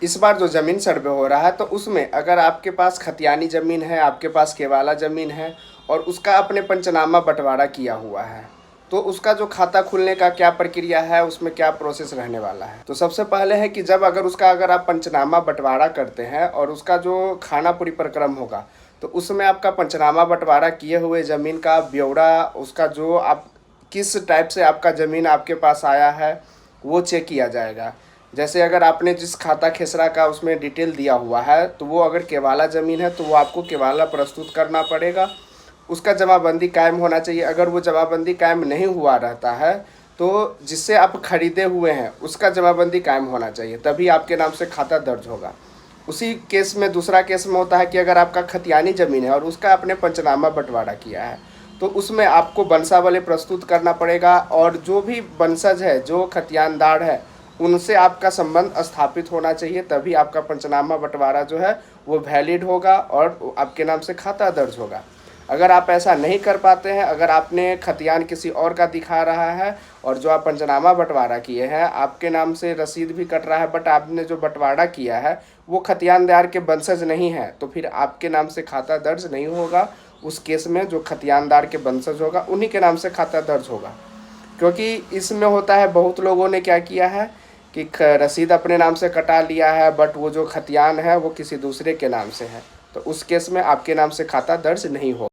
इस बार जो ज़मीन सर्वे हो रहा है तो उसमें अगर आपके पास खतियानी ज़मीन है, आपके पास केवाला ज़मीन है और उसका आपने पंचनामा बंटवारा किया हुआ है, तो उसका जो खाता खुलने का क्या प्रक्रिया है, उसमें क्या प्रोसेस रहने वाला है। तो सबसे पहले है कि जब अगर आप पंचनामा बंटवारा करते हैं और उसका जो खाना पूरी प्रक्रम होगा, तो उसमें आपका पंचनामा बंटवारा किए हुए ज़मीन का ब्यौरा, उसका जो आप किस टाइप से आपका ज़मीन आपके पास आया है वो चेक किया जाएगा। जैसे अगर आपने जिस खाता खेसरा का उसमें डिटेल दिया हुआ है, तो वो अगर केवाला ज़मीन है तो वो आपको केवाला प्रस्तुत करना पड़ेगा, उसका जमाबंदी कायम होना चाहिए। अगर वो जमाबंदी कायम नहीं हुआ रहता है तो जिससे आप खरीदे हुए हैं उसका जमाबंदी कायम होना चाहिए, तभी आपके नाम से खाता दर्ज होगा। उसी केस में दूसरा केस में होता है कि अगर आपका खतियानी ज़मीन है और उसका आपने पंचनामा बंटवारा किया है, तो उसमें आपको वंशावली प्रस्तुत करना पड़ेगा और जो भी वंशज है, जो खतियानदार है, उनसे आपका संबंध स्थापित होना चाहिए, तभी आपका पंचनामा बंटवारा जो है वो वैलिड होगा और आपके नाम से खाता दर्ज होगा। अगर आप ऐसा नहीं कर पाते हैं, अगर आपने खतियान किसी और का दिखा रहा है और जो आप पंचनामा बंटवारा किए हैं आपके नाम से रसीद भी कट रहा है, बट आपने जो बंटवारा किया है वो खतियानदार के वंशज नहीं है, तो फिर आपके नाम से खाता दर्ज नहीं होगा। उस केस में जो खतियानदार के वंशज होगा उन्हीं के नाम से खाता दर्ज होगा। क्योंकि इसमें होता है, बहुत लोगों ने क्या किया है कि रसीद अपने नाम से कटा लिया है, बट वो जो खतियान है वो किसी दूसरे के नाम से है, तो उस केस में आपके नाम से खाता दर्ज नहीं हो।